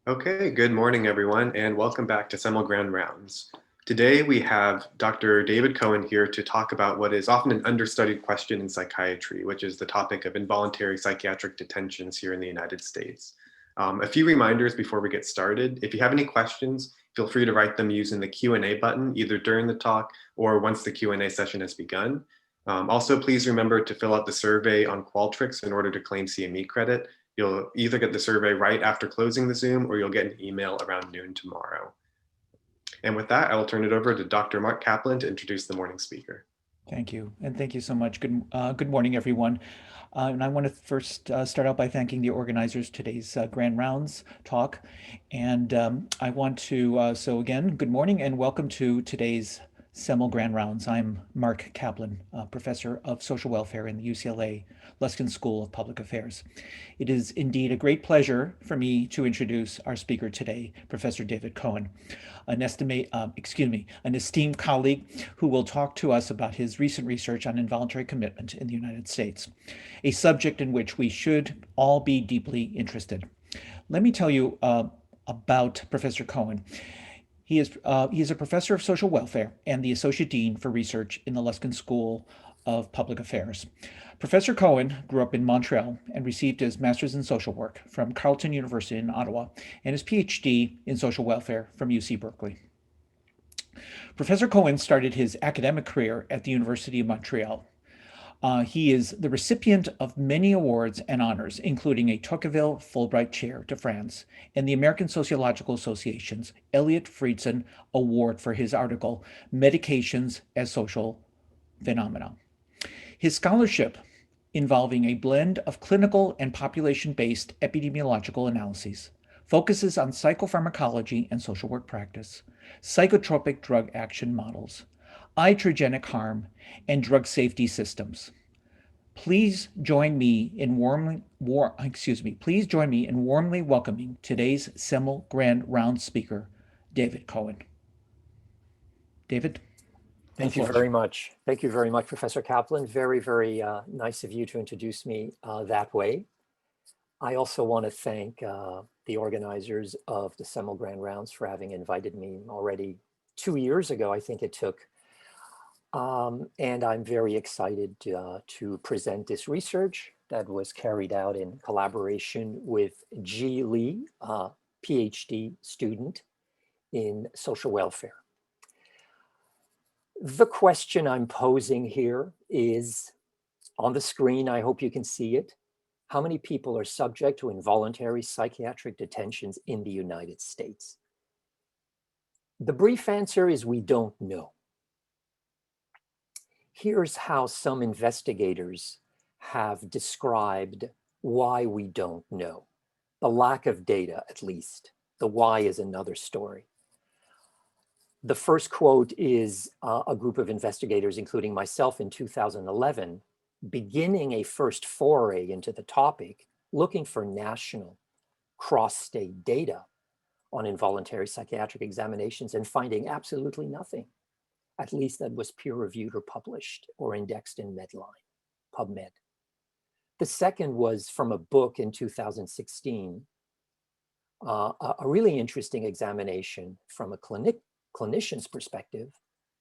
Okay, good morning, everyone, and welcome back to Semel Grand Rounds. Today we have Dr. David Cohen here to talk about what is often an understudied question in psychiatry, which is the topic of involuntary psychiatric detentions here in the United States. A few reminders before we get started. If you have any questions, feel free to write them using the Q&A button, either during the talk or once the Q&A session has begun. Also, please remember to fill out the survey on Qualtrics in order to claim CME credit. You'll either get the survey right after closing the Zoom or you'll get an email around noon tomorrow. And with that, I will turn it over to Dr. Mark Kaplan to introduce the morning speaker. Thank you, and thank you so much. Good morning, everyone. And I want to first start out by thanking the organizers of today's Grand Rounds talk. And I want to, so again, good morning and welcome to today's Semel Grand Rounds. I'm Mark Kaplan, professor of social welfare in the UCLA Luskin School of Public Affairs. It is indeed a great pleasure for me to introduce our speaker today, Professor David Cohen, an esteemed colleague who will talk to us about his recent research on involuntary commitment in the United States, a subject in which we should all be deeply interested. Let me tell you about Professor Cohen. He is a professor of social welfare and the associate dean for research in the Luskin School of Public Affairs. Professor Cohen grew up in Montreal and received his master's in social work from Carleton University in Ottawa and his PhD in social welfare from UC Berkeley. Professor Cohen started his academic career at the University of Montreal. He is the recipient of many awards and honors, including a Tocqueville Fulbright Chair to France and the American Sociological Association's Elliott Friedson Award for his article, Medications as Social Phenomena. His scholarship, involving a blend of clinical and population-based epidemiological analyses, focuses on psychopharmacology and social work practice, psychotropic drug action models, iatrogenic harm, and drug safety systems. Please join me in warmly welcoming today's Semel Grand Round speaker, David Cohen. David? Thank you very much. Thank you very much, Professor Kaplan. Very, very nice of you to introduce me that way. I also want to thank the organizers of the Semel Grand Rounds for having invited me already 2 years ago, I think it took. And I'm very excited to present this research that was carried out in collaboration with Ji Lee, a PhD student in social welfare. The question I'm posing here is on the screen. I hope you can see it. How many people are subject to involuntary psychiatric detentions in the United States? The brief answer is we don't know. Here's how some investigators have described why we don't know. The lack of data, at least. The why is another story. The first quote is a group of investigators, including myself in 2011, beginning a first foray into the topic, looking for national cross-state data on involuntary psychiatric examinations and finding absolutely nothing, at least that was peer-reviewed or published or indexed in Medline, PubMed. The second was from a book in 2016, a really interesting examination from a clinician's perspective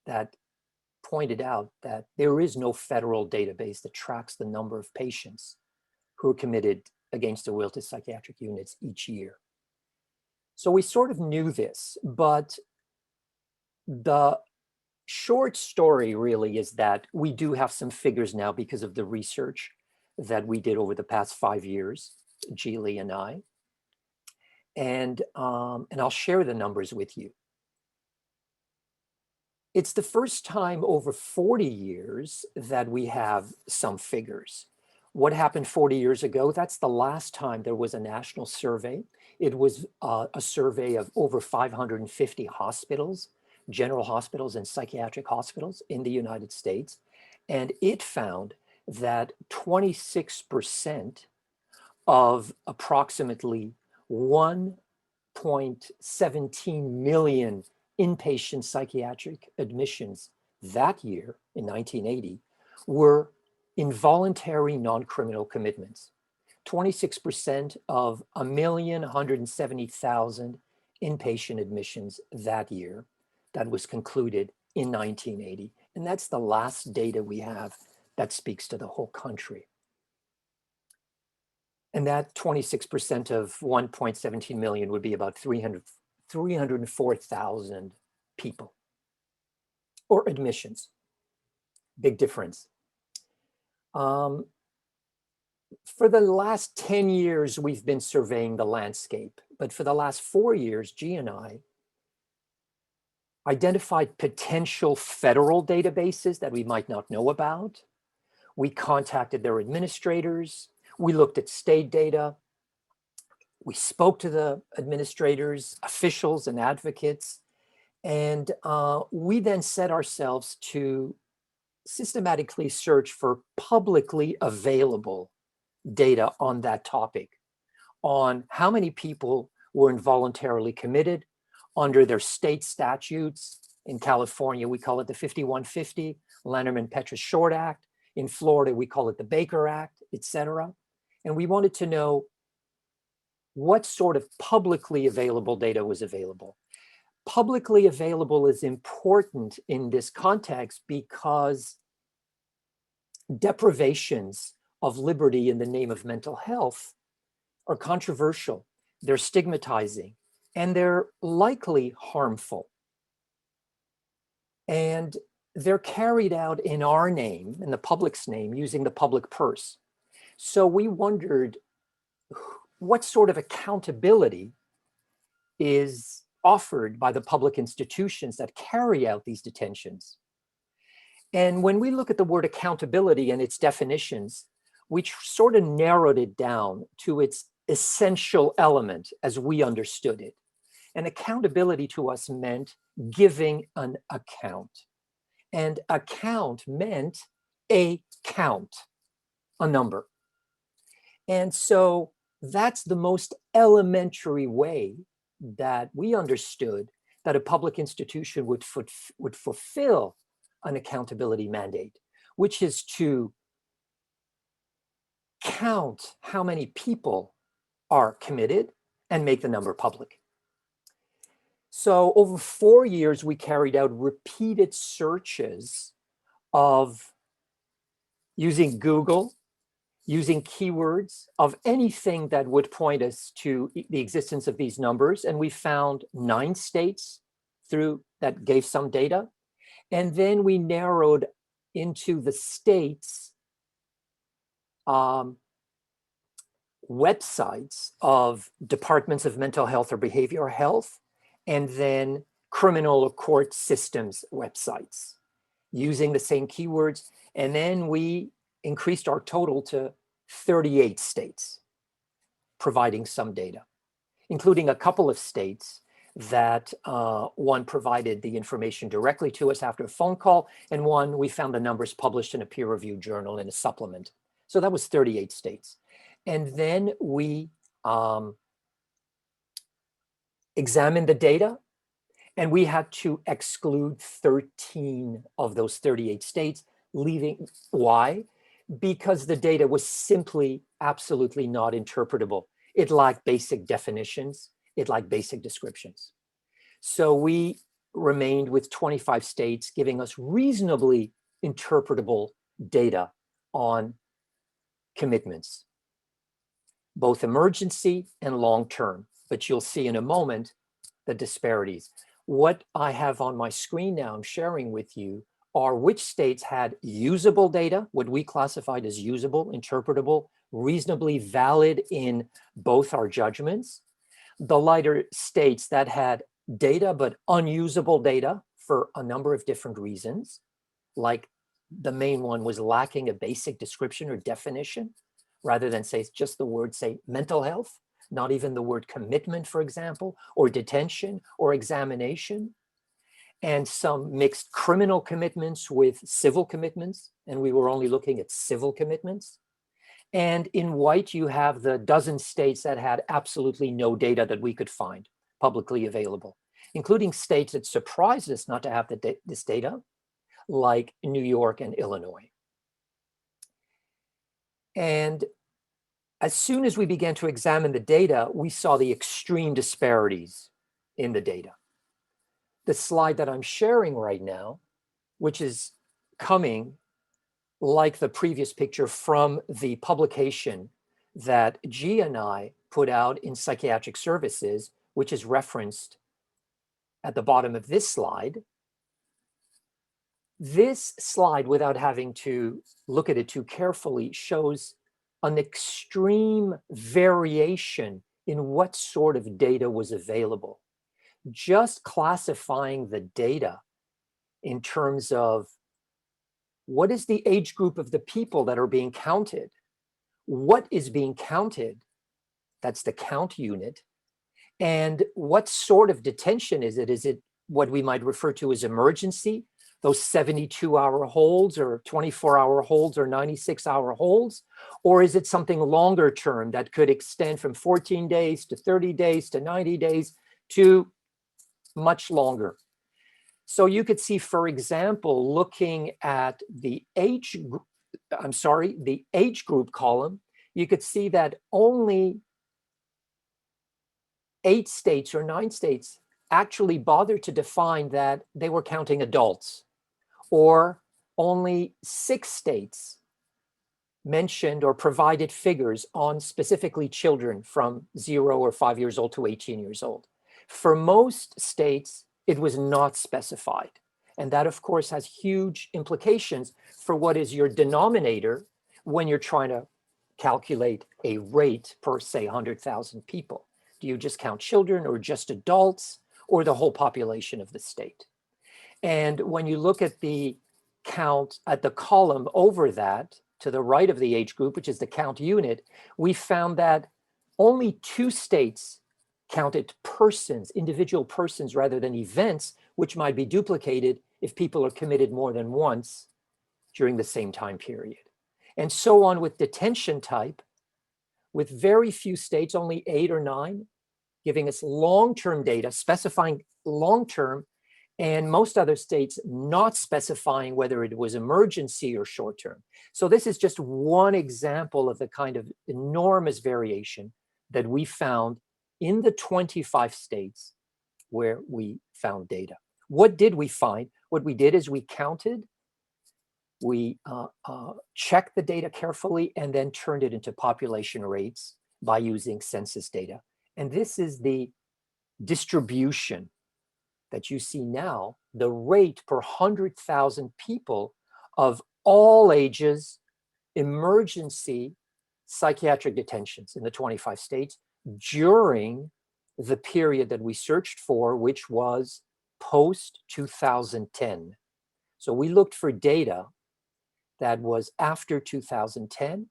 that pointed out that there is no federal database that tracks the number of patients who are committed against their will to psychiatric units each year. So we sort of knew this, but the short story really is that we do have some figures now because of the research that we did over the past 5 years, Ji Lee and I, and I'll share the numbers with you. It's the first time over 40 years that we have some figures. What happened 40 years ago? That's the last time there was a national survey. It was a survey of over 550 hospitals, general hospitals and psychiatric hospitals in the United States. And it found that 26% of approximately 1.17 million inpatient psychiatric admissions that year in 1980 were involuntary non-criminal commitments. 26% of 1,170,000 inpatient admissions that year. That was concluded in 1980. And that's the last data we have that speaks to the whole country. And that 26% of 1.17 million would be about 304,000 people or admissions. Big difference. For the last 10 years, we've been surveying the landscape, but for the last 4 years, G and I identified potential federal databases that we might not know about. We contacted their administrators. We looked at state data. We spoke to the administrators, officials, and advocates. And we then set ourselves to systematically search for publicly available data on that topic, on how many people were involuntarily committed under their state statutes. In California, we call it the 5150, Lanterman-Petra Short Act. In Florida, we call it the Baker Act, etc. And we wanted to know what sort of publicly available data was available. Publicly available is important in this context because deprivations of liberty in the name of mental health are controversial, they're stigmatizing, and they're likely harmful. And they're carried out in our name, in the public's name, using the public purse. So we wondered what sort of accountability is offered by the public institutions that carry out these detentions. And when we look at the word accountability and its definitions, we sort of narrowed it down to its essential element as we understood it. And accountability to us meant giving an account. And account meant a count, a number. And so that's the most elementary way that we understood that a public institution would fulfill an accountability mandate, which is to count how many people are committed and make the number public. So over 4 years, we carried out repeated searches of using Google, using keywords of anything that would point us to the existence of these numbers. And we found 9 states that gave some data. And then we narrowed into the states' websites of departments of mental health or behavioral health, and then criminal or court systems websites using the same keywords. And then we increased our total to 38 states, providing some data, including a couple of states that one provided the information directly to us after a phone call, and one we found the numbers published in a peer-reviewed journal in a supplement. So that was 38 states. And then we examined the data, and we had to exclude 13 of those 38 states, leaving. Why? Because the data was simply absolutely not interpretable. It lacked basic definitions. It lacked basic descriptions. So we remained with 25 states, giving us reasonably interpretable data on commitments, both emergency and long-term. But you'll see in a moment the disparities. What I have on my screen now, I'm sharing with you, are which states had usable data, what we classified as usable, interpretable, reasonably valid in both our judgments. The lighter states that had data but unusable data for a number of different reasons, like the main one was lacking a basic description or definition, rather than say just the word, say, mental health, not even the word commitment, for example, or detention or examination. And some mixed criminal commitments with civil commitments, and we were only looking at civil commitments. And in white, you have the dozen states that had absolutely no data that we could find publicly available, including states that surprised us not to have this data, like New York and Illinois. And as soon as we began to examine the data, we saw the extreme disparities in the data. The slide that I'm sharing right now, which is coming like the previous picture from the publication that G and I put out in Psychiatric Services, which is referenced at the bottom of this slide. This slide, without having to look at it too carefully, shows an extreme variation in what sort of data was available. Just classifying the data in terms of what is the age group of the people that are being counted, what is being counted, that's the count unit, and what sort of detention is it? Is it what we might refer to as emergency, those 72-hour holds or 24-hour holds or 96-hour holds? Or is it something longer term that could extend from 14 days to 30 days to 90 days to much longer? So you could see, for example, looking at the age group column, you could see that only 8 states or 9 states actually bothered to define that they were counting adults, or only 6 states mentioned or provided figures on specifically children from 0 or 5 years old to 18 years old. For most states, it was not specified. And that, of course, has huge implications for what is your denominator when you're trying to calculate a rate per, say, 100,000 people. Do you just count children or just adults or the whole population of the state? And when you look at the count at the column over that, to the right of the age group, which is the count unit, we found that only 2 states counted persons, individual persons, rather than events, which might be duplicated if people are committed more than once during the same time period. And so on with detention type, with very few states, only 8 or 9, giving us long-term data, specifying long-term, and most other states not specifying whether it was emergency or short-term. So this is just one example of the kind of enormous variation that we found in the 25 states where we found data. What did we find? What we did is we counted, we checked the data carefully, and then turned it into population rates by using census data. And this is the distribution that you see now, the rate per 100,000 people of all ages, emergency psychiatric detentions in the 25 states during the period that we searched for, which was post-2010. So we looked for data that was after 2010,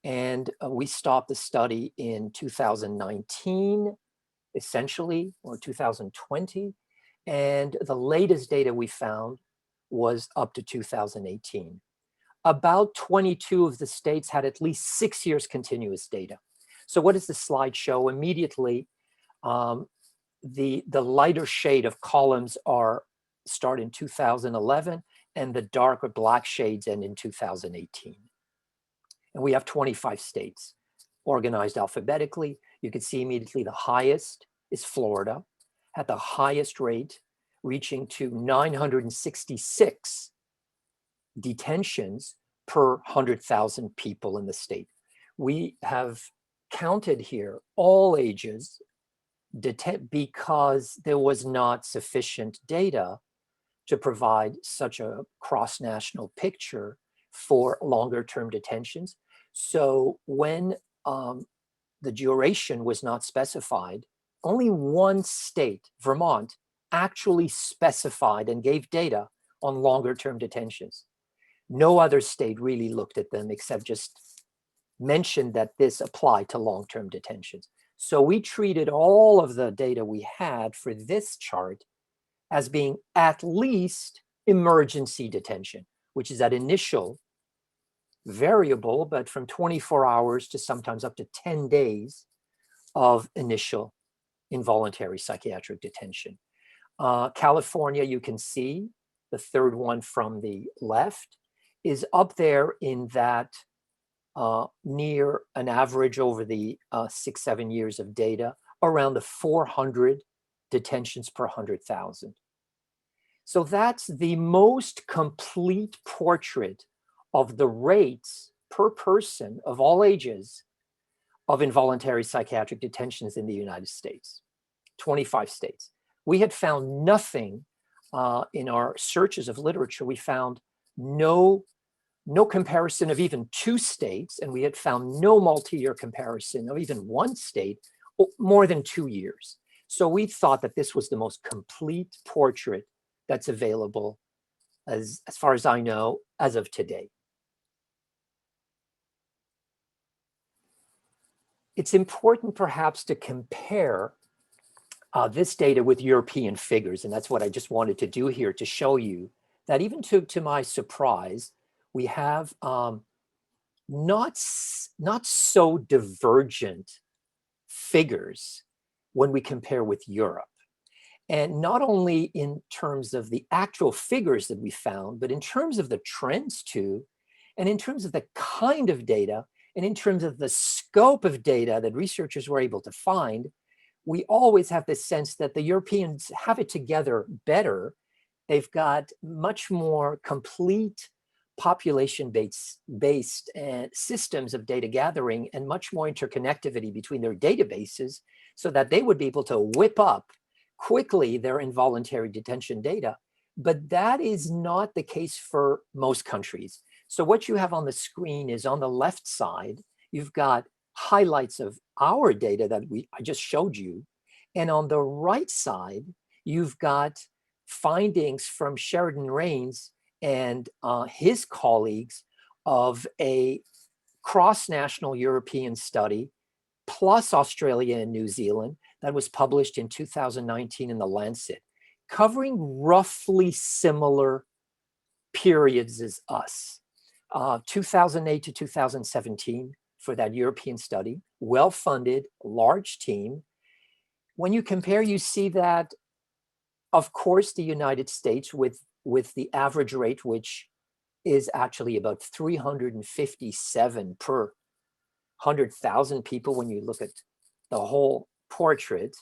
and we stopped the study in 2019, essentially, or 2020. And the latest data we found was up to 2018. About 22 of the states had at least 6 years continuous data. So what does the slide show? Immediately, the lighter shade of columns start in 2011, and the darker black shades end in 2018. And we have 25 states organized alphabetically. You can see immediately the highest is Florida, at the highest rate, reaching to 966 detentions per 100,000 people in the state. We have counted here all ages because there was not sufficient data to provide such a cross-national picture for longer-term detentions. So when the duration was not specified, only one state, Vermont, actually specified and gave data on longer-term detentions. No other state really looked at them except just mentioned that this applied to long-term detentions. So we treated all of the data we had for this chart as being at least emergency detention, which is that initial variable, but from 24 hours to sometimes up to 10 days of initial involuntary psychiatric detention. California, you can see, the third one from the left, is up there in that near an average over the 6-7 years of data, around the 400 detentions per 100,000. So that's the most complete portrait of the rates per person of all ages of involuntary psychiatric detentions in the United States, 25 states. We had found nothing in our searches of literature. We found no comparison of even 2 states, and we had found no multi-year comparison of even 1 state more than 2 years. So we thought that this was the most complete portrait that's available, as far as I know, as of today. It's important perhaps to compare this data with European figures, and that's what I just wanted to do here, to show you that even to my surprise, we have not so divergent figures when we compare with Europe. And not only in terms of the actual figures that we found, but in terms of the trends too, and in terms of the kind of data, and in terms of the scope of data that researchers were able to find. We always have this sense that the Europeans have it together better. They've got much more complete population-based systems of data gathering and much more interconnectivity between their databases so that they would be able to whip up quickly their involuntary detention data. But that is not the case for most countries. So what you have on the screen is, on the left side, you've got highlights of our data that I just showed you. And on the right side, you've got findings from Sheridan Rains and his colleagues of a cross-national European study, plus Australia and New Zealand, that was published in 2019 in The Lancet, covering roughly similar periods as us. 2008 to 2017 for that European study, well-funded, large team. When you compare, you see that, of course, the United States with the average rate, which is actually about 357 per 100,000 people when you look at the whole portrait,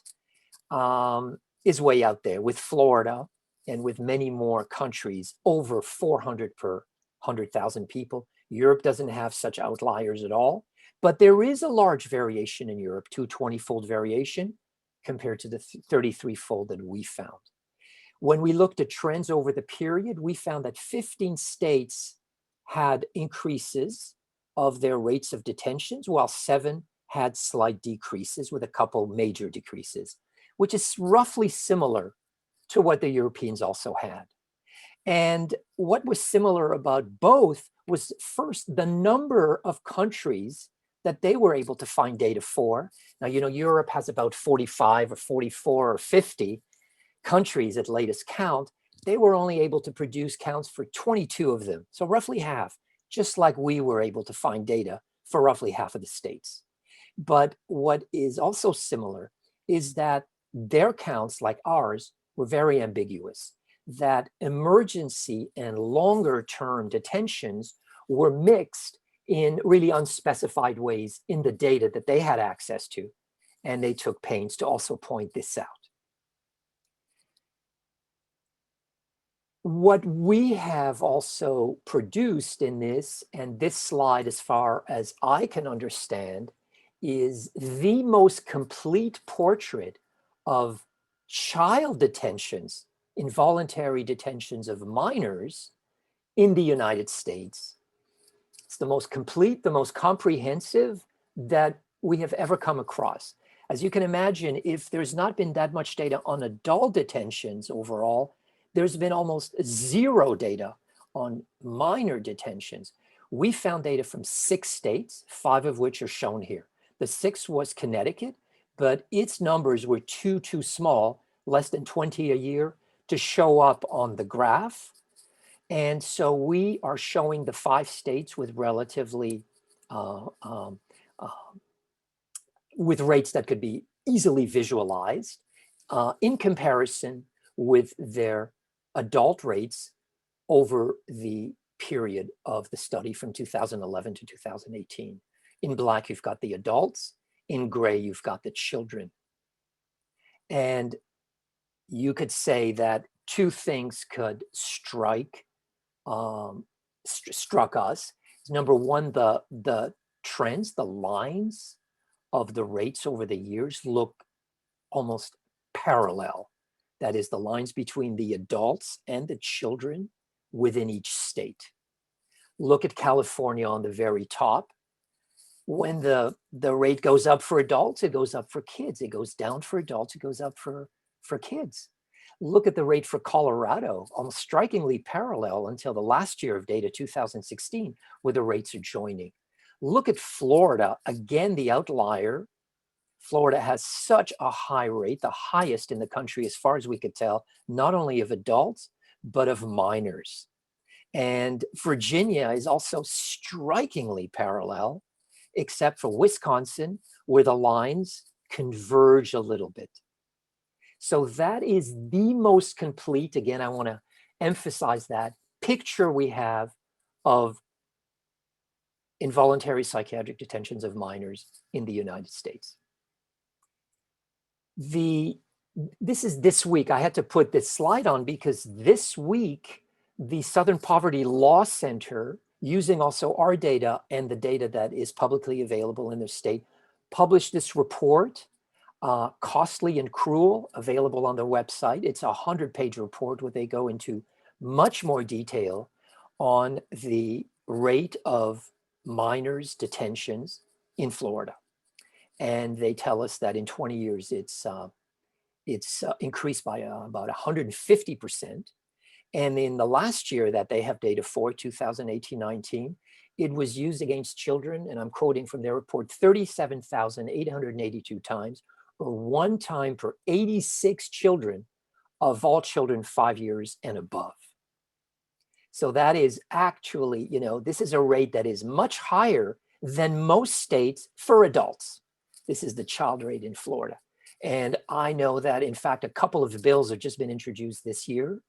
is way out there, with Florida and with many more countries over 400 per 100,000 people. Europe doesn't have such outliers at all, but there is a large variation in Europe, 220-fold variation compared to the 33-fold that we found. When we looked at trends over the period, we found that 15 states had increases of their rates of detentions, while 7 had slight decreases with a couple major decreases, which is roughly similar to what the Europeans also had. And what was similar about both was, first, the number of countries that they were able to find data for. Now, Europe has about 45 or 44 or 50 countries at latest count. They were only able to produce counts for 22 of them, so roughly half, just like we were able to find data for roughly half of the states. But what is also similar is that their counts, like ours, were very ambiguous, that emergency and longer-term detentions were mixed in really unspecified ways in the data that they had access to, and they took pains to also point this out. What we have also produced in this, and this slide, as far as I can understand, is the most complete portrait of child detentions, involuntary detentions of minors in the United States. It's the most complete, the most comprehensive that we have ever come across. As you can imagine, if there's not been that much data on adult detentions overall, there's been almost zero data on minor detentions. We found data from 6 states, 5 of which are shown here. The 6th was Connecticut, but its numbers were too small, less than 20 a year, to show up on the graph. And so we are showing the 5 states with relatively, with rates that could be easily visualized in comparison with their adult rates over the period of the study from 2011 to 2018. In black, you've got the adults. In gray, you've got the children. And you could say that two things could struck us. Number one, the trends, the lines of the rates over the years look almost parallel. That is, the lines between the adults and the children within each state. Look at California on the very top. When the rate goes up for adults, it goes up for kids. It goes down for adults, it goes up for kids. Look at the rate for Colorado, almost strikingly parallel until the last year of data, 2016, where the rates are joining. Look at Florida, again, the outlier. Florida has such a high rate, the highest in the country as far as we could tell, not only of adults, but of minors. And Virginia is also strikingly parallel, except for Wisconsin, where the lines converge a little bit. So that is the most complete, again, I want to emphasize that, picture we have of involuntary psychiatric detentions of minors in the United States. This is this week. I had to put this slide on because this week, the Southern Poverty Law Center, using also our data and the data that is publicly available in their state, published this report, Costly and Cruel, available on their website. It's a 100-page report where they go into much more detail on the rate of minors' detentions in Florida. And they tell us that in 20 years, it's increased by about 150%. And in the last year that they have data for, 2018-19, it was used against children, and I'm quoting from their report, 37,882 times, or 1 time per 86 children of all children 5 years and above. So that is actually, this is a rate that is much higher than most states for adults. This is the child rate in Florida. And I know that, in fact, a couple of bills have just been introduced this year,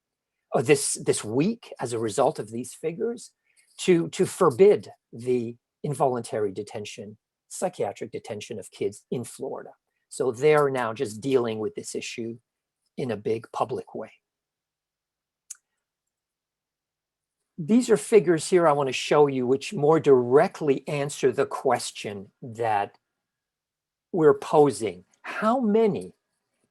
or this week, as a result of these figures, to forbid the involuntary detention, psychiatric detention of kids in Florida. So they're now just dealing with this issue in a big public way. These are figures here I want to show you which more directly answer the question that we're posing. How many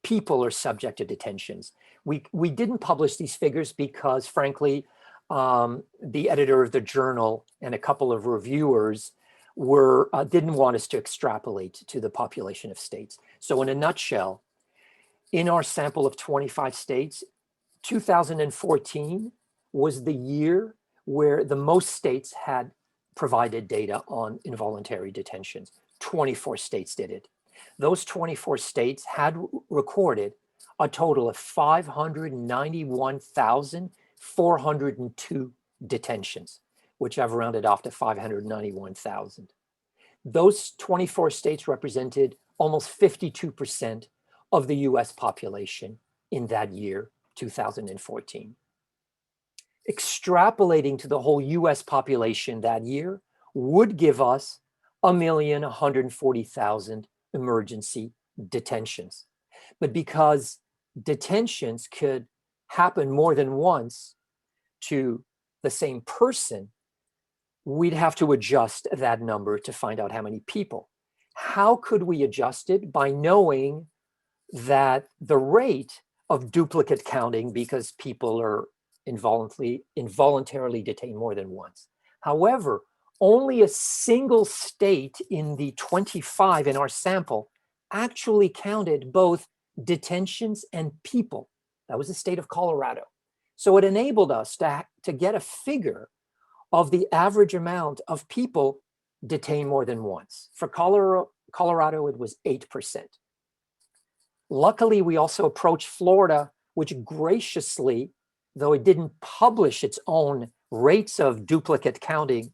people are subject to detentions? We didn't publish these figures because, frankly, the editor of the journal and a couple of reviewers didn't want us to extrapolate to the population of states. So in a nutshell, in our sample of 25 states, 2014 was the year where the most states had provided data on involuntary detentions. 24 states did it. Those 24 states had recorded a total of 591,402 detentions, which I've rounded off to 591,000. Those 24 states represented almost 52% of the US population in that year, 2014. Extrapolating to the whole US population that year would give us 1,140,000 emergency detentions. But because detentions could happen more than once to the same person, we'd have to adjust that number to find out how many people. How could we adjust it? By knowing that the rate of duplicate counting, because people are involuntarily detained more than once. However, only a single state in the 25 in our sample actually counted both detentions and people. That was the state of Colorado. So it enabled us to get a figure of the average amount of people detained more than once. For Colorado, it was 8%. Luckily, we also approached Florida, which graciously, though it didn't publish its own rates of duplicate counting,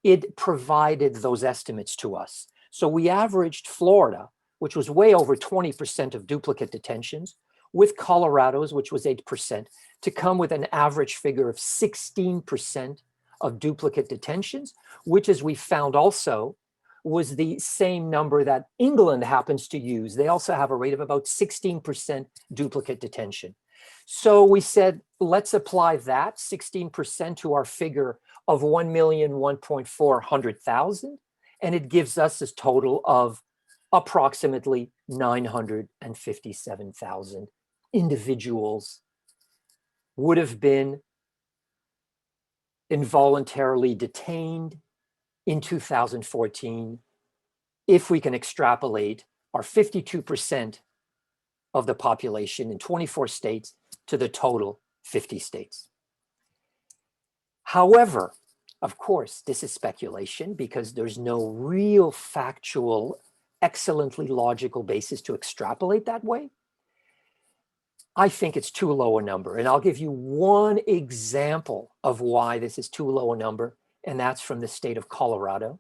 it provided those estimates to us. So we averaged Florida, which was way over 20% of duplicate detentions, with Colorado's, which was 8%, to come with an average figure of 16% of duplicate detentions, which, as we found also, was the same number that England happens to use. They also have a rate of about 16% duplicate detention. So we said, let's apply that 16% to our figure of 1,001,400,000, and it gives us a total of approximately 957,000 individuals would have been involuntarily detained in 2014 if we can extrapolate our 52% of the population in 24 states to the total 50 states. However, of course, this is speculation because there's no real factual, excellently logical basis to extrapolate that way. I think it's too low a number. And I'll give you one example of why this is too low a number, and that's from the state of Colorado,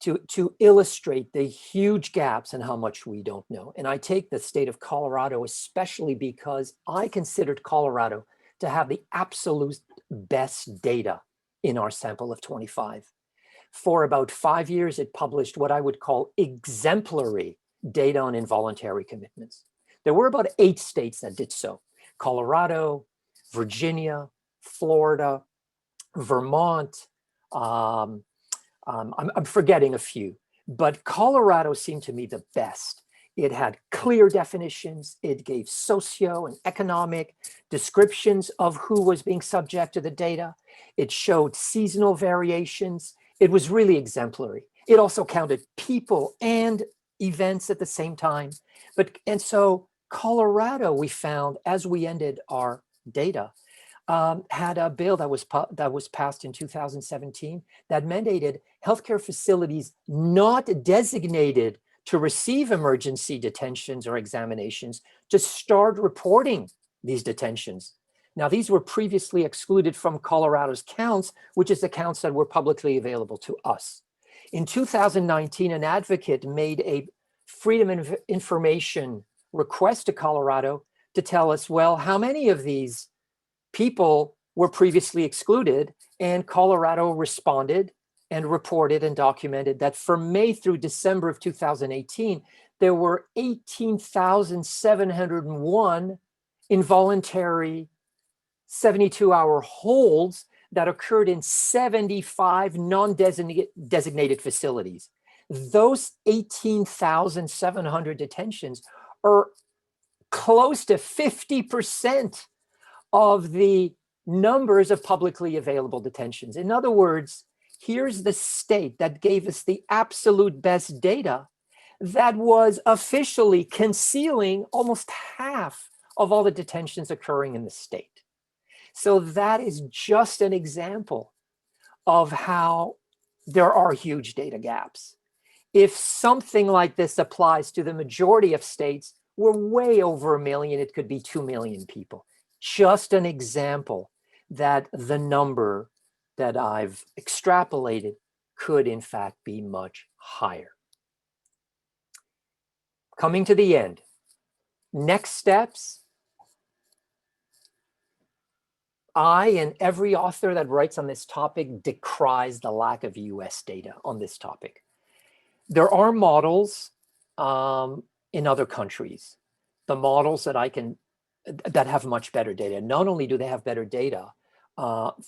to illustrate the huge gaps in how much we don't know. And I take the state of Colorado especially because I considered Colorado to have the absolute best data in our sample of 25. For about 5 years, it published what I would call exemplary data on involuntary commitments. There were about 8 states that did so: Colorado, Virginia, Florida, Vermont. I'm forgetting a few, but Colorado seemed to me the best. It had clear definitions. It gave socio and economic descriptions of who was being subject to the data. It showed seasonal variations. It was really exemplary. It also counted people and events at the same time. And so Colorado, we found as we ended our data, had a bill that was passed in 2017 that mandated healthcare facilities not designated to receive emergency detentions or examinations to start reporting these detentions. Now, these were previously excluded from Colorado's counts, which is the counts that were publicly available to us. In 2019, an advocate made a Freedom of Information request to Colorado to tell us, well, how many of these people were previously excluded? And Colorado responded and reported and documented that from May through December of 2018, there were 18,701 involuntary 72-hour holds that occurred in 75 non-designated facilities. Those 18,700 detentions are close to 50% of the numbers of publicly available detentions. In other words, here's the state that gave us the absolute best data that was officially concealing almost half of all the detentions occurring in the state. So that is just an example of how there are huge data gaps. If something like this applies to the majority of states, we're way over 1 million. It could be 2 million people. Just an example that the number that I've extrapolated could in fact be much higher. Coming to the end, next steps. I and every author that writes on this topic decries the lack of US data on this topic. There are models in other countries, the models that have much better data. Not only do they have better data,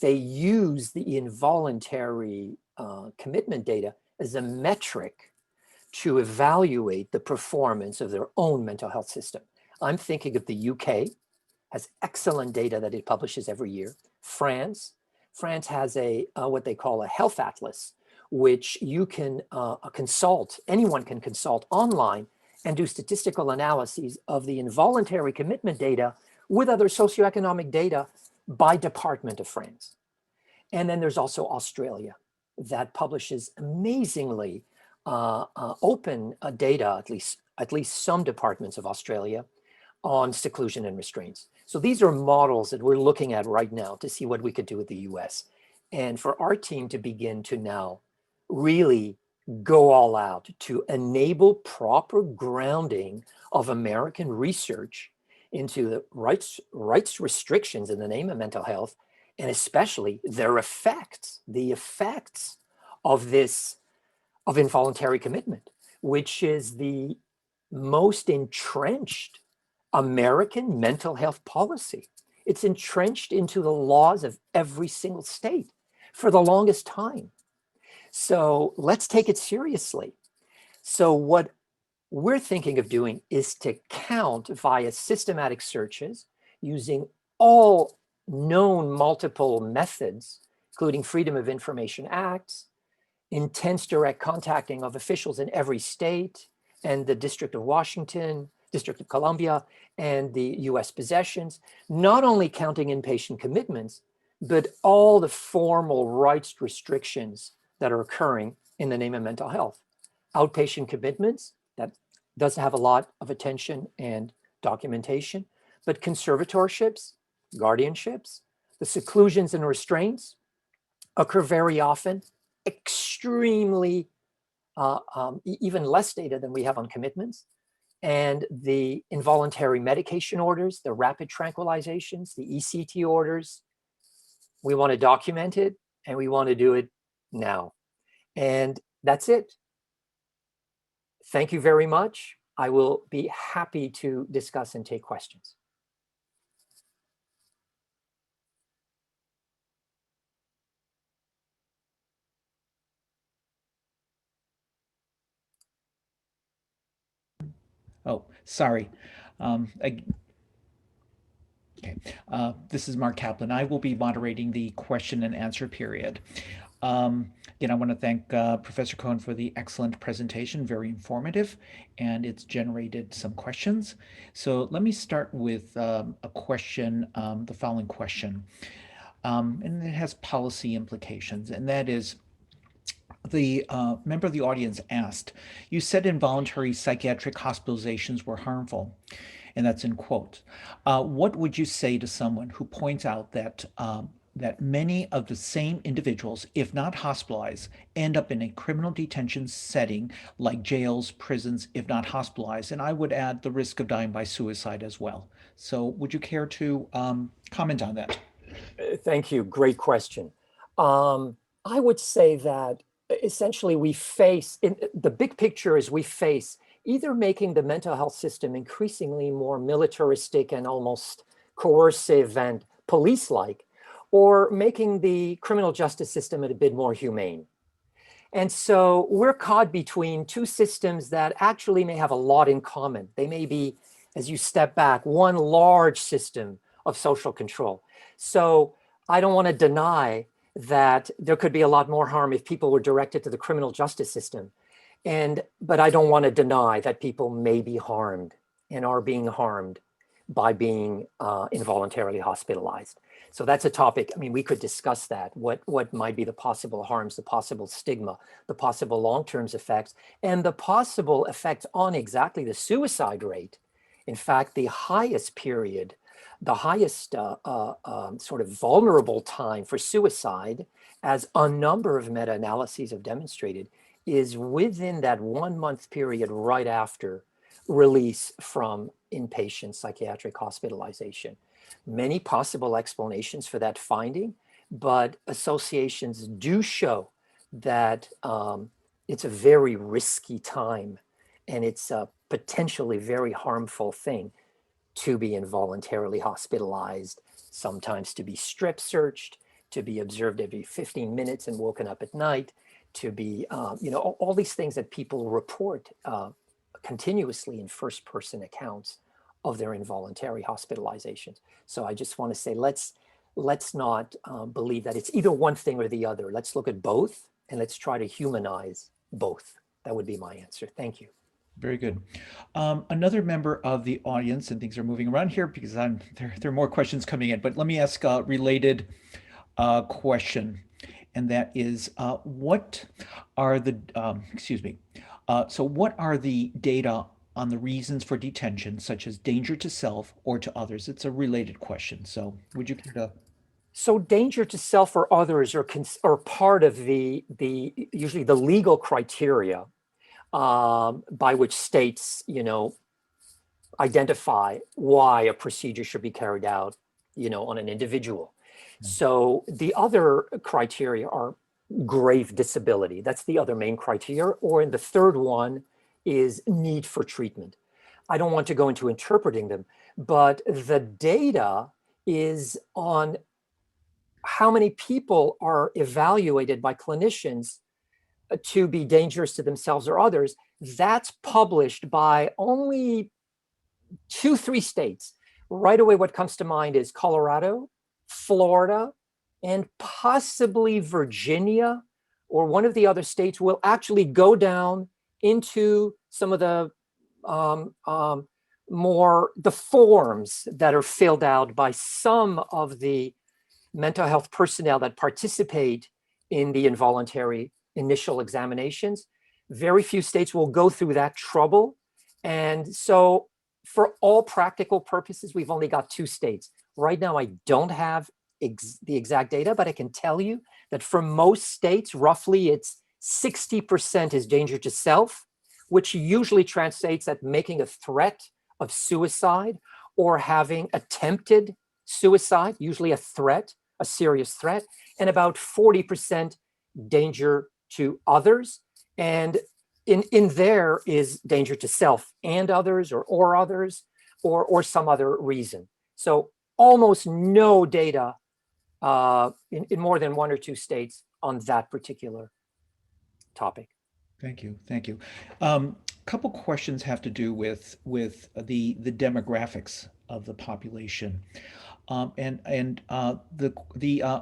they use the involuntary commitment data as a metric to evaluate the performance of their own mental health system. I'm thinking of the UK, has excellent data that it publishes every year. France has what they call a health atlas, which you can consult, anyone can consult online and do statistical analyses of the involuntary commitment data with other socioeconomic data by department of France. And then there's also Australia that publishes amazingly open data, at least some departments of Australia, on seclusion and restraints. So these are models that we're looking at right now to see what we could do with the US. And for our team to begin to now really go all out to enable proper grounding of American research into the rights restrictions in the name of mental health and especially their effects, the effects of this, of involuntary commitment, which is the most entrenched American mental health policy. It's entrenched into the laws of every single state for the longest time. So let's take it seriously. So what we're thinking of doing is to count via systematic searches using all known multiple methods, including Freedom of Information Acts, intense direct contacting of officials in every state and the District of Washington, District of Columbia, and the US possessions, not only counting inpatient commitments, but all the formal rights restrictions that are occurring in the name of mental health. Outpatient commitments, that doesn't have a lot of attention and documentation, but conservatorships, guardianships, the seclusions and restraints occur very often, extremely, even less data than we have on commitments. And the involuntary medication orders, the rapid tranquilizations, the ECT orders, we want to document it and we want to do it now. And that's it. Thank you very much. I will be happy to discuss and take questions. Oh, sorry. Okay. This is Mark Kaplan. I will be moderating the question and answer period. Again, I want to thank Professor Cohen for the excellent presentation, very informative, and it's generated some questions. So let me start with a question, the following question, and it has policy implications, and that is, the member of the audience asked, you said involuntary psychiatric hospitalizations were harmful, and that's in quotes. What would you say to someone who points out that that many of the same individuals, if not hospitalized, end up in a criminal detention setting like jails, prisons, if not hospitalized? And I would add the risk of dying by suicide as well. So would you care to comment on that? Thank you. Great question. I would say that essentially we face, in the big picture is we face either making the mental health system increasingly more militaristic and almost coercive and police-like, or making the criminal justice system a bit more humane. And so we're caught between two systems that actually may have a lot in common. They may be, as you step back, one large system of social control. So I don't want to deny that there could be a lot more harm if people were directed to the criminal justice system. But I don't want to deny that people may be harmed and are being harmed by being involuntarily hospitalized. So that's a topic. I mean, we could discuss that. What might be the possible harms, the possible stigma, the possible long-term effects, and the possible effects on exactly the suicide rate. In fact, the highest period, the highest sort of vulnerable time for suicide, as a number of meta-analyses have demonstrated, is within that 1 month period right after release from inpatient psychiatric hospitalization. Many possible explanations for that finding, but associations do show that it's a very risky time and it's a potentially very harmful thing to be involuntarily hospitalized, sometimes to be strip searched, to be observed every 15 minutes and woken up at night, to be, all these things that people report continuously in first-person accounts of their involuntary hospitalizations. So I just want to say, let's not believe that it's either one thing or the other. Let's look at both and let's try to humanize both. That would be my answer. Thank you. Very good. Another member of the audience, and things are moving around here because there are more questions coming in, but let me ask a related question, and that is, what are the, so what are the data on the reasons for detention, such as danger to self or to others? It's a related question. So would you care to? So danger to self or others are part of the usually the legal criteria by which states, identify why a procedure should be carried out, on an individual. So the other criteria are grave disability. That's the other main criteria. Or in the third one is need for treatment. I don't want to go into interpreting them, but the data is on how many people are evaluated by clinicians to be dangerous to themselves or others. That's published by only 2-3 states. Right away, what comes to mind is Colorado, Florida, and possibly Virginia, or one of the other states will actually go down into some of the the forms that are filled out by some of the mental health personnel that participate in the involuntary initial examinations. Very few states will go through that trouble. And so for all practical purposes, we've only got 2 states. Right now, I don't have the exact data, but I can tell you that for most states, roughly it's 60% is danger to self, which usually translates at making a threat of suicide or having attempted suicide, usually a threat, a serious threat, and about 40% danger to others. And in there is danger to self and others, or others, or some other reason. So almost no data in more than 1 or 2 states on that particular topic. Thank you. Thank you. Couple questions have to do with the demographics of the population. The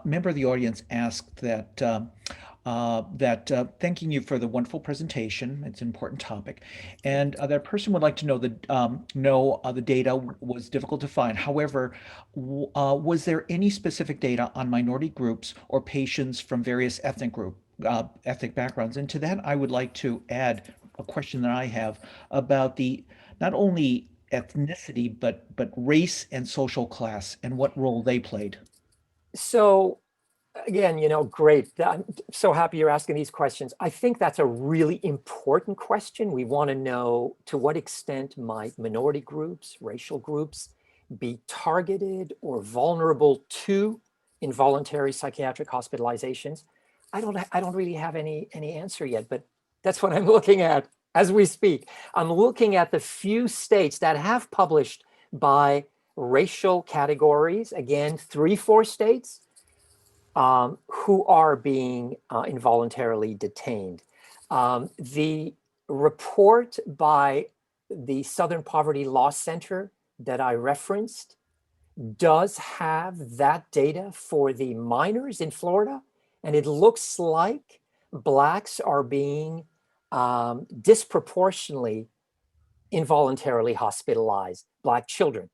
member of the audience asked that thanking you for the wonderful presentation. It's an important topic, and that person would like to know the data was difficult to find. However, was there any specific data on minority groups or patients from various ethnic backgrounds? And to that, I would like to add a question that I have about the not only ethnicity but race and social class and what role they played. So again, great. I'm so happy you're asking these questions. I think that's a really important question. We want to know to what extent might minority groups, racial groups be targeted or vulnerable to involuntary psychiatric hospitalizations. I don't really have any answer yet, but that's what I'm looking at as we speak. I'm looking at the few states that have published by racial categories, again, 3-4 states, who are being involuntarily detained. The report by the Southern Poverty Law Center that I referenced does have that data for the minors in Florida, and it looks like Blacks are being disproportionately involuntarily hospitalized, Black children.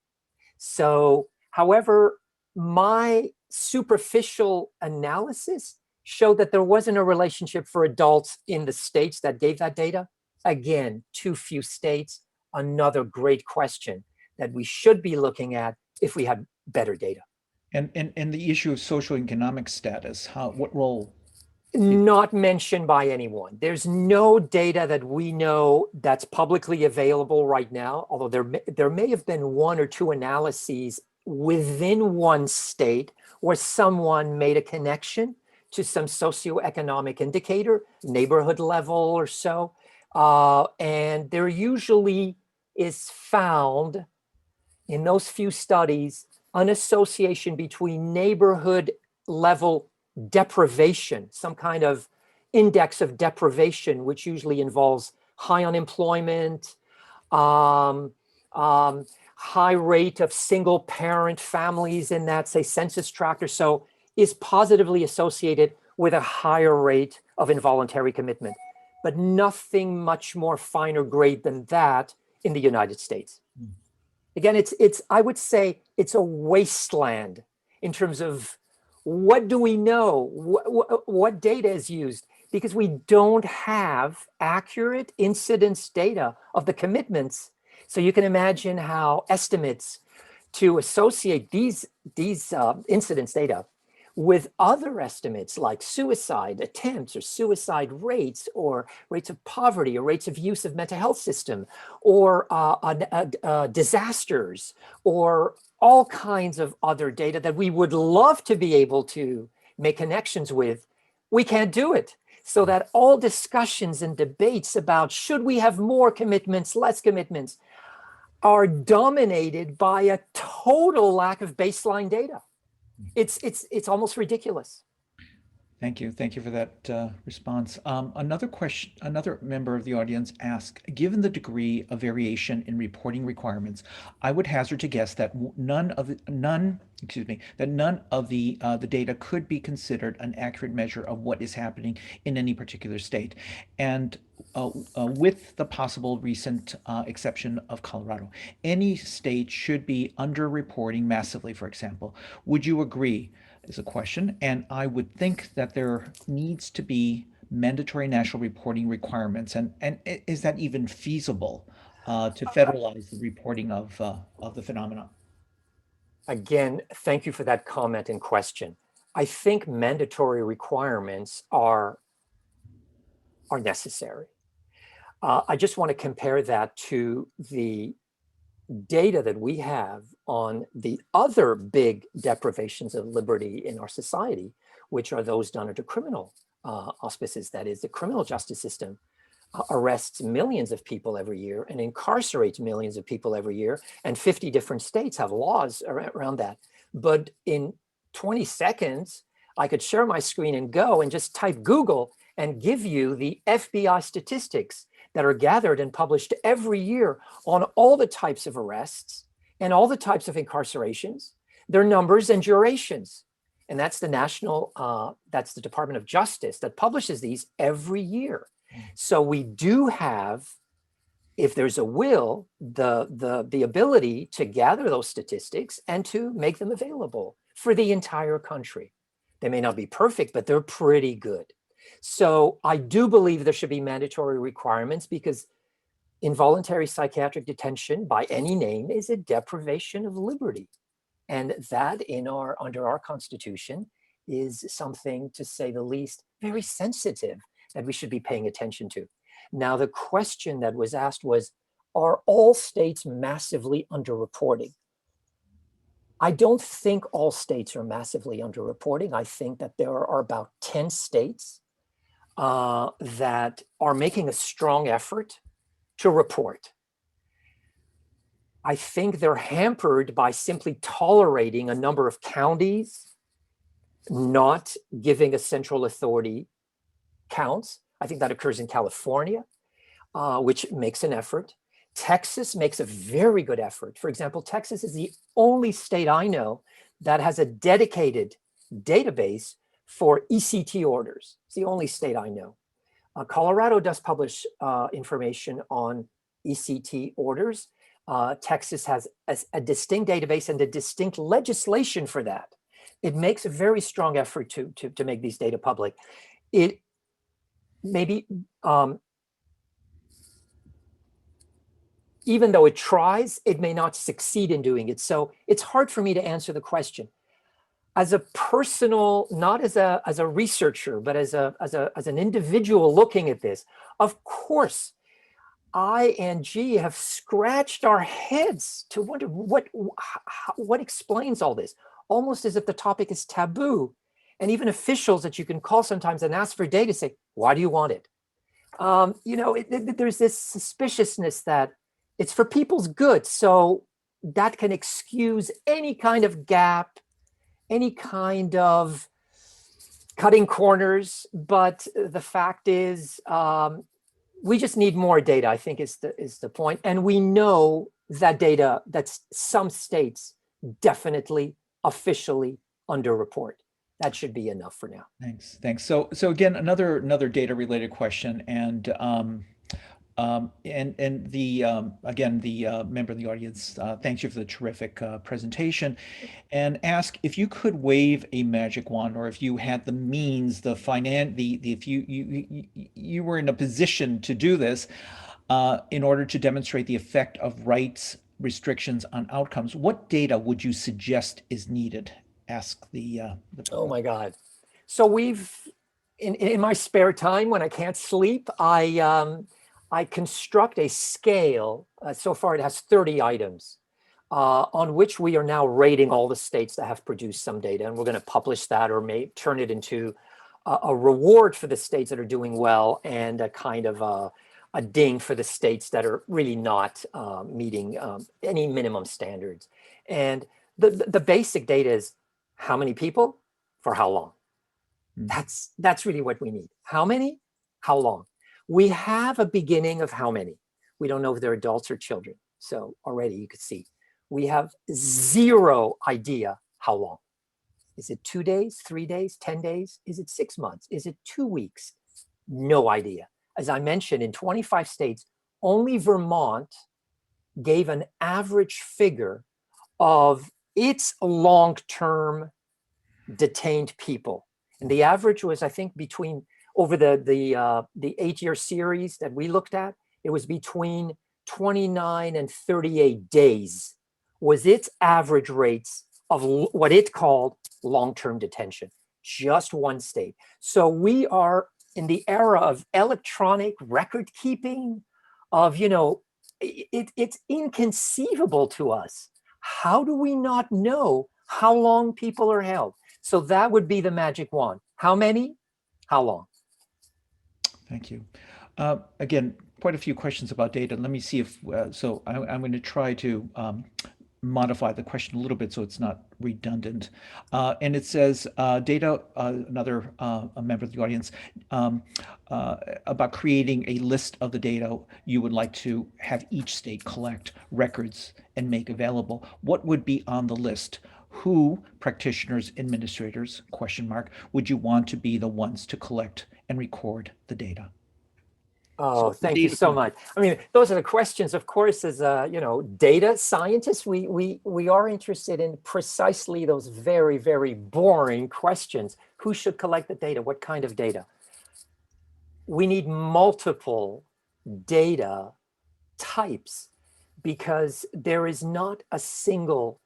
So, however, my superficial analysis showed that there wasn't a relationship for adults in the states that gave that data. Again, too few states. Another great question that we should be looking at if we had better data. And the issue of socioeconomic status, what role? Not mentioned by anyone. There's no data that we know that's publicly available right now, although there may have been 1 or 2 analyses within one state where someone made a connection to some socioeconomic indicator, neighborhood level or so. And there usually is found in those few studies an association between neighborhood level deprivation, some kind of index of deprivation, which usually involves high unemployment, high rate of single parent families in that, say, census tract or so, is positively associated with a higher rate of involuntary commitment, but nothing much more finer grade than that in the United States. Again, I would say it's a wasteland in terms of what do we know? What data is used? Because we don't have accurate incidence data of the commitments. So you can imagine how estimates to associate these incidence data with other estimates like suicide attempts or suicide rates or rates of poverty or rates of use of mental health system or disasters or all kinds of other data that we would love to be able to make connections with. We can't do it. So that all discussions and debates about should we have more commitments, less commitments, are dominated by a total lack of baseline data. It's almost ridiculous. Thank you. Thank you for that response. Another question, another member of the audience asked, given the degree of variation in reporting requirements, I would hazard to guess that none of the data could be considered an accurate measure of what is happening in any particular state. And with the possible recent exception of Colorado, any state should be underreporting massively, for example. Would you agree? Is a question, and I would think that there needs to be mandatory national reporting requirements, and is that even feasible to federalize the reporting of the phenomenon? Again, thank you for that comment and question. I think mandatory requirements are necessary. I just want to compare that to the data that we have on the other big deprivations of liberty in our society, which are those done under criminal auspices. That is, the criminal justice system arrests millions of people every year and incarcerates millions of people every year. And 50 different states have laws around that. But in 20 seconds, I could share my screen and go and just type Google and give you the FBI statistics that are gathered and published every year on all the types of arrests and all the types of incarcerations, their numbers and durations. And that's the that's the Department of Justice that publishes these every year. So we do have, if there's a will, the ability to gather those statistics and to make them available for the entire country. They may not be perfect, but they're pretty good. So I do believe there should be mandatory requirements, because involuntary psychiatric detention by any name is a deprivation of liberty. And that under our Constitution is something, to say the least, very sensitive that we should be paying attention to. Now, the question that was asked was, are all states massively underreporting? I don't think all states are massively underreporting. I think that there are about 10 states that are making a strong effort to report. I think they're hampered by simply tolerating a number of counties not giving a central authority counts. I think that occurs in California, which makes an effort. Texas makes a very good effort. For example, Texas is the only state I know that has a dedicated database for ECT orders. It's the only state I know. Colorado does publish information on ECT orders. Texas has a distinct database and a distinct legislation for that. It makes a very strong effort to make these data public. It maybe, even though it tries, it may not succeed in doing it. So it's hard for me to answer the question. As a personal, not as a researcher, but as an individual looking at this, of course, I and G have scratched our heads to wonder what explains all this, almost as if the topic is taboo. And even officials that you can call sometimes and ask for data say, why do you want it? There's this suspiciousness that it's for people's good. So that can excuse any kind of gap, any kind of cutting corners. But the fact is, we just need more data, I think is the point. And we know that data, that some states definitely officially underreport. That should be enough for now. Thanks. So again, another data related question, and the member in the audience thanks you for the terrific presentation, and ask if you could wave a magic wand, or if you had the means, if you were in a position to do this in order to demonstrate the effect of rights restrictions on outcomes, what data would you suggest is needed? Ask the oh my God. So we've in my spare time when I can't sleep, I construct a scale. So far it has 30 items on which we are now rating all the states that have produced some data, and we're going to publish that or may turn it into a reward for the states that are doing well and a kind of a ding for the states that are really not meeting any minimum standards. And the basic data is how many people for how long. That's really what we need. How many, how long. We have a beginning of how many. We don't know if they're adults or children. So already you could see we have zero idea how long. Is it 2 days, 3 days, 10 days? Is it 6 months? Is it 2 weeks? No idea. As I mentioned, in 25 states, only Vermont gave an average figure of its long-term detained people. And the average was, I think, between, over the 8-year series that we looked at, it was between 29 and 38 days was its average rates of what it called long-term detention, just one state. So we are in the era of electronic record keeping, of, it's inconceivable to us. How do we not know how long people are held? So that would be the magic wand. How many? How long? Thank you. Again, quite a few questions about data. Let me see if, so I'm going to try to modify the question a little bit so it's not redundant. And it says data, another a member of the audience, about creating a list of the data you would like to have each state collect records and make available. What would be on the list? Who, practitioners, administrators, question mark, would you want to be the ones to collect and record the data? Oh, thank you so much. I mean, those are the questions, of course, as data scientists, we are interested in precisely those very, very boring questions. Who should collect the data? What kind of data? We need multiple data types because there is not a single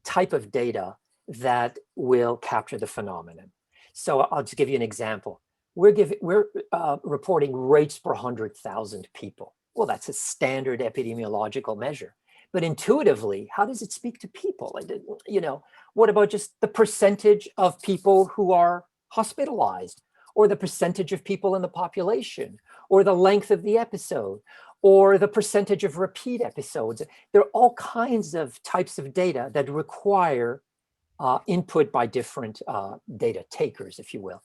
type of data that will capture the phenomenon. So I'll just give you an example. We're reporting rates per 100,000 people. Well, that's a standard epidemiological measure. But intuitively, how does it speak to people? What about just the percentage of people who are hospitalized, or the percentage of people in the population, or the length of the episode, or the percentage of repeat episodes? There are all kinds of types of data that require input by different data takers, if you will.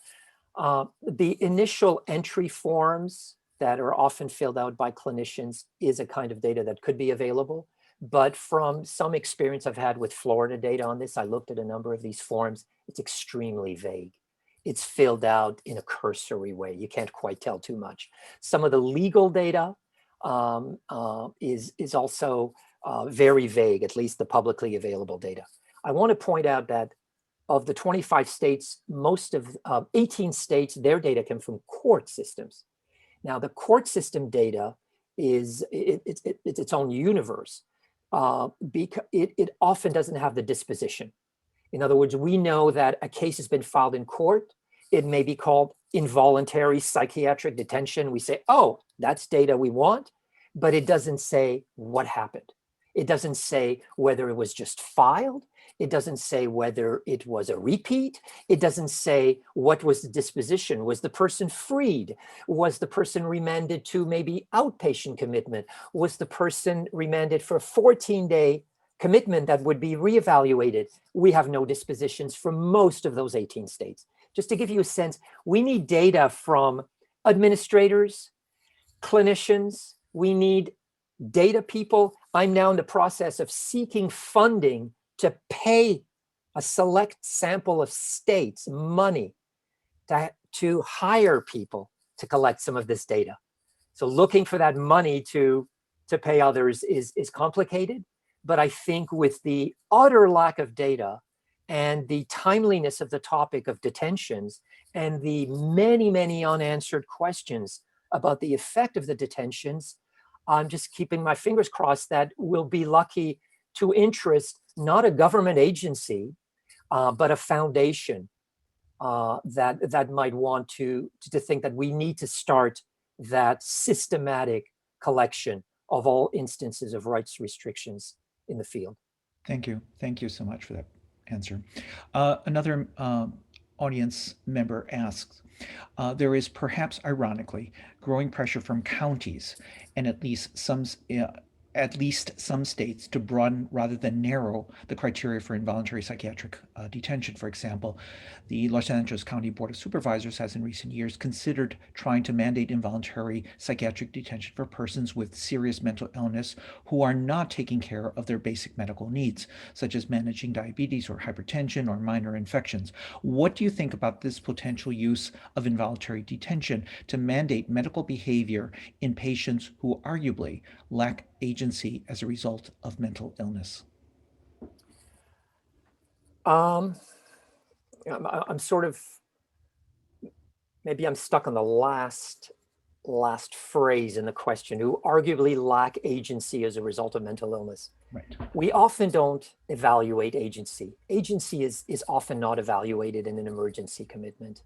The initial entry forms that are often filled out by clinicians is a kind of data that could be available. But from some experience I've had with Florida data on this, I looked at a number of these forms. It's extremely vague. It's filled out in a cursory way. You can't quite tell too much. Some of the legal data is also very vague, at least the publicly available data. I want to point out that of the 25 states, most of 18 states, their data come from court systems. Now, the court system data is it's its own universe because it often doesn't have the disposition. In other words, we know that a case has been filed in court. It may be called involuntary psychiatric detention. We say, oh, that's data we want, but it doesn't say what happened. It doesn't say whether it was just filed. It doesn't say whether it was a repeat. It doesn't say what was the disposition. Was the person freed? Was the person remanded to maybe outpatient commitment? Was the person remanded for a 14-day commitment that would be reevaluated? We have no dispositions for most of those 18 states. Just to give you a sense, we need data from administrators, clinicians. We need data people. I'm now in the process of seeking funding to pay a select sample of states money to hire people to collect some of this data. So looking for that money to pay others is complicated, but I think with the utter lack of data and the timeliness of the topic of detentions and the many, many unanswered questions about the effect of the detentions, I'm just keeping my fingers crossed that we'll be lucky to interest not a government agency, but a foundation that might want to think that we need to start that systematic collection of all instances of rights restrictions in the field. Thank you. Thank you so much for that answer. Another audience member asks, there is perhaps ironically growing pressure from counties and at least some states to broaden rather than narrow the criteria for involuntary psychiatric detention. For example, the Los Angeles County Board of Supervisors has in recent years considered trying to mandate involuntary psychiatric detention for persons with serious mental illness who are not taking care of their basic medical needs, such as managing diabetes or hypertension or minor infections. What do you think about this potential use of involuntary detention to mandate medical behavior in patients who arguably lack agency as a result of mental illness? I'm sort of, maybe I'm stuck on the last phrase in the question, who arguably lack agency as a result of mental illness. Right. We often don't evaluate agency. Agency is often not evaluated in an emergency commitment,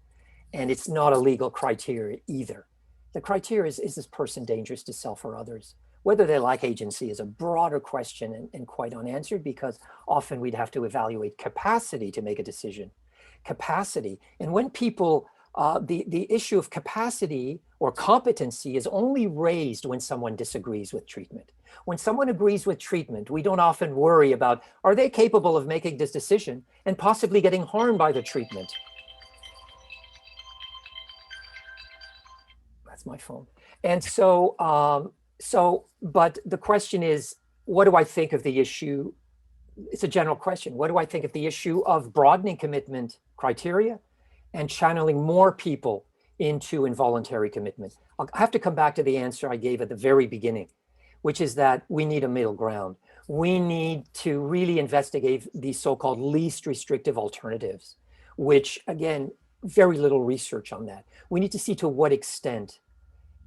and it's not a legal criteria either. The criteria is this person dangerous to self or others? Whether they lack agency is a broader question and quite unanswered, because often we'd have to evaluate capacity to make a decision. Capacity. And when people, the issue of capacity or competency is only raised when someone disagrees with treatment. When someone agrees with treatment, we don't often worry about, are they capable of making this decision and possibly getting harmed by the treatment? That's my phone. And so, but the question is, what do I think of the issue? It's a general question. What do I think of the issue of broadening commitment criteria and channeling more people into involuntary commitment? I'll have to come back to the answer I gave at the very beginning, which is that we need a middle ground. We need to really investigate these so-called least restrictive alternatives, which, again, very little research on that. We need to see to what extent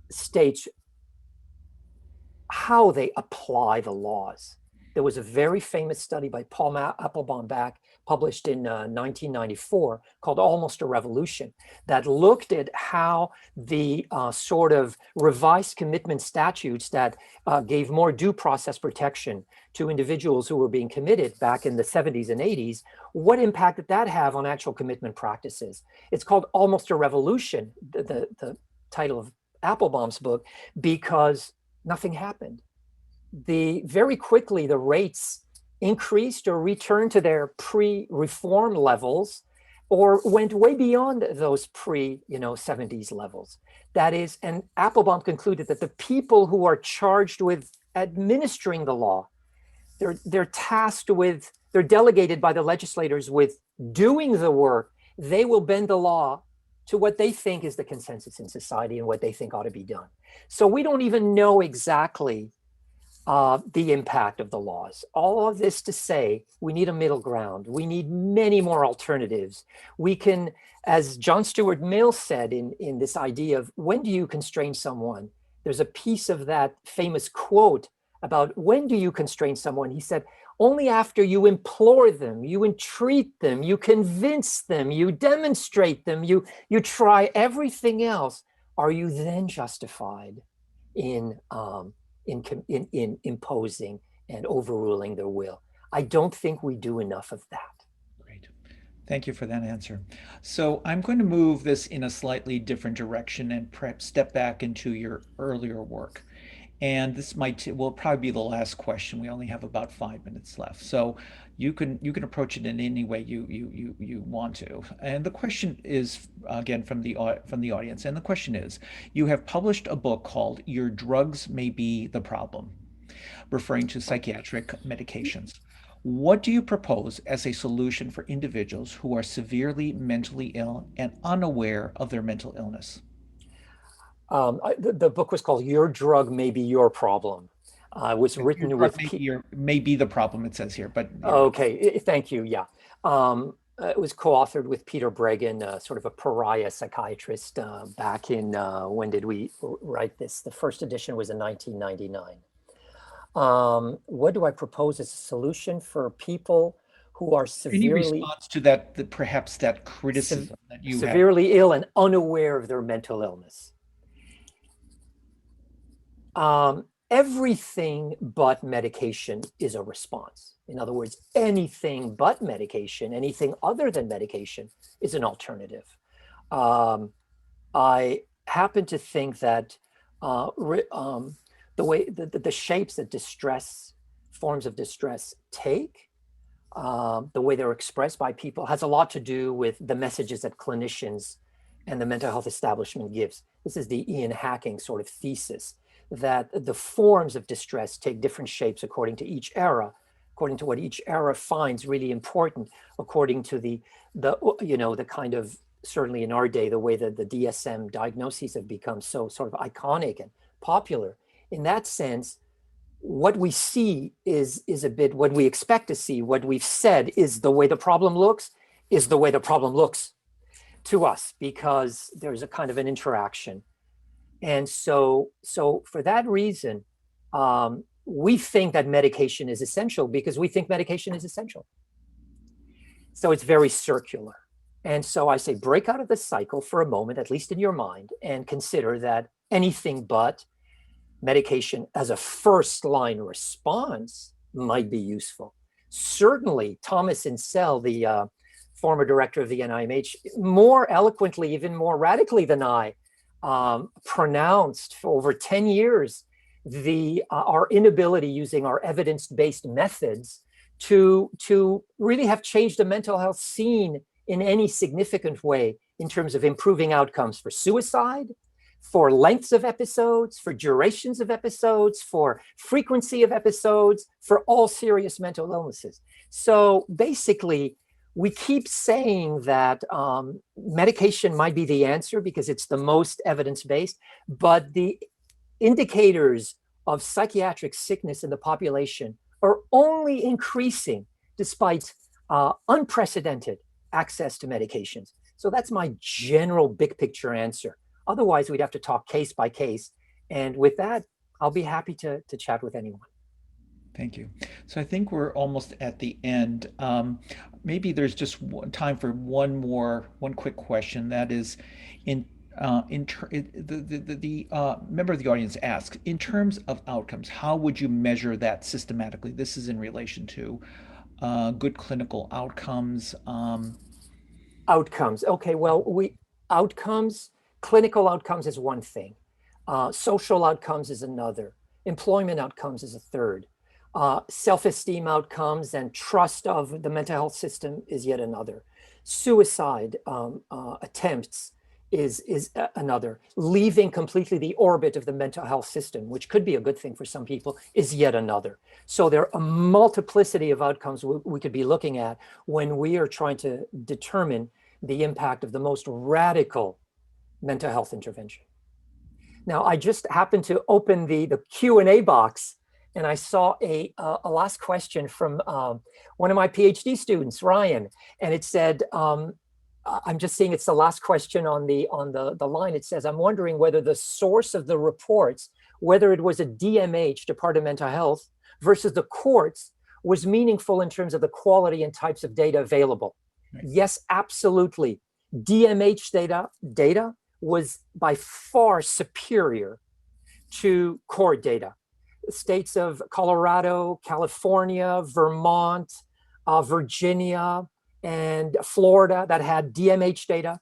states, how they apply the laws. There was a very famous study by Paul Applebaum back, published in 1994, called Almost a Revolution, that looked at how the sort of revised commitment statutes that gave more due process protection to individuals who were being committed back in the 70s and 80s, what impact did that have on actual commitment practices? It's called Almost a Revolution, the title of Applebaum's book, because nothing happened. Very quickly, the rates increased or returned to their pre-reform levels, or went way beyond those pre-70s levels. That is, and Applebaum concluded that the people who are charged with administering the law, they're tasked with, they're delegated by the legislators with doing the work. They will bend the law to what they think is the consensus in society and what they think ought to be done. So we don't even know exactly the impact of the laws. All of this to say, we need a middle ground. We need many more alternatives. We can, as John Stuart Mill said in this idea of when do you constrain someone, there's a piece of that famous quote about when do you constrain someone. He said, only after you implore them, you entreat them, you convince them, you demonstrate them, you try everything else, are you then justified in imposing and overruling their will. I don't think we do enough of that. Great. Thank you for that answer. So I'm going to move this in a slightly different direction and perhaps step back into your earlier work. And this will probably be the last question. We only have about 5 minutes left. So you can approach it in any way you want to. And the question is, again, from the audience. And the question is, you have published a book called Your Drugs May Be the Problem, referring to psychiatric medications. What do you propose as a solution for individuals who are severely mentally ill and unaware of their mental illness? The book was called Your Drug May Be Your Problem. It was written with... May be the problem, it says here, but... Yeah. Okay, thank you, yeah. It was co-authored with Peter Breggin, sort of a pariah psychiatrist, back in, when did we write this? The first edition was in 1999. What do I propose as a solution for people who are severely... Any response to that, perhaps that criticism that you have? Severely ill and unaware of their mental illness. everything but medication is a response. In other words, anything but medication, anything other than medication is an alternative. I happen to think that the way the shapes that forms of distress take, the way they're expressed by people has a lot to do with the messages that clinicians and the mental health establishment gives. This is the Ian Hacking sort of thesis, that the forms of distress take different shapes according to each era, according to what each era finds really important, according to the kind of, certainly in our day, the way that the DSM diagnoses have become so sort of iconic and popular. In that sense, what we see is a bit what we expect to see. What we've said is the way the problem looks to us, because there's a kind of an interaction. And so for that reason, we think that medication is essential because we think medication is essential. So it's very circular. And so I say, break out of the cycle for a moment, at least in your mind, and consider that anything but medication as a first line response might be useful. Certainly, Thomas Insel, the former director of the NIMH, more eloquently, even more radically than I, pronounced for over 10 years our inability using our evidence-based methods to really have changed the mental health scene in any significant way in terms of improving outcomes for suicide, for lengths of episodes, for durations of episodes, for frequency of episodes, for all serious mental illnesses. So basically, we keep saying that medication might be the answer because it's the most evidence-based, but the indicators of psychiatric sickness in the population are only increasing despite unprecedented access to medications. So that's my general big picture answer. Otherwise, we'd have to talk case by case. And with that, I'll be happy to chat with anyone. Thank you. So I think we're almost at the end. Maybe there's just time for one quick question. That is, the member of the audience asks, in terms of outcomes, how would you measure that systematically? This is in relation to good clinical outcomes. Outcomes. Okay. Well, clinical outcomes is one thing. Social outcomes is another. Employment outcomes is a third. Self-esteem outcomes and trust of the mental health system is yet another. Suicide attempts is another. Leaving completely the orbit of the mental health system, which could be a good thing for some people, is yet another. So there are a multiplicity of outcomes we could be looking at when we are trying to determine the impact of the most radical mental health intervention. Now, I just happened to open the Q&A box, and I saw a last question from one of my PhD students, Ryan, and it said, I'm just seeing it's the last question on the line. It says, I'm wondering whether the source of the reports, whether it was a DMH, Department of Mental Health, versus the courts, was meaningful in terms of the quality and types of data available. Right. Yes, absolutely. DMH data was by far superior to court data. States of Colorado, California, Vermont, Virginia, and Florida that had DMH data,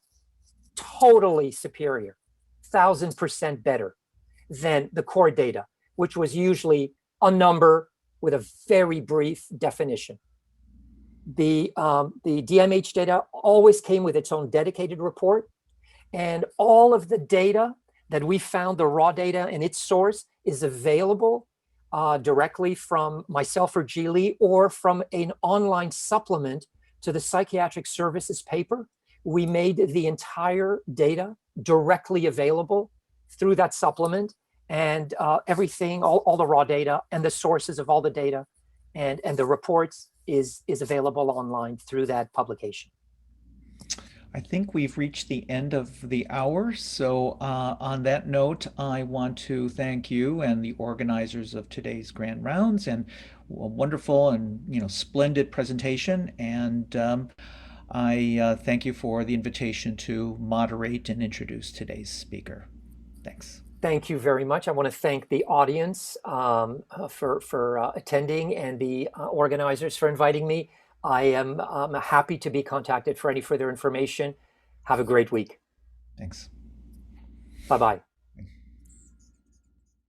totally superior, 1,000% better than the court data, which was usually a number with a very brief definition. The DMH data always came with its own dedicated report, and all of the data that we found, the raw data and its source, is available directly from myself or Ji Lee, or from an online supplement to the psychiatric services paper. We made the entire data directly available through that supplement, and everything, all the raw data and the sources of all the data and the reports is available online through that publication. I think we've reached the end of the hour. So on that note, I want to thank you and the organizers of today's Grand Rounds, and a wonderful and splendid presentation. And I thank you for the invitation to moderate and introduce today's speaker. Thanks. Thank you very much. I want to thank the audience for attending, and the organizers for inviting me. I am happy to be contacted for any further information. Have a great week. Thanks. Bye-bye.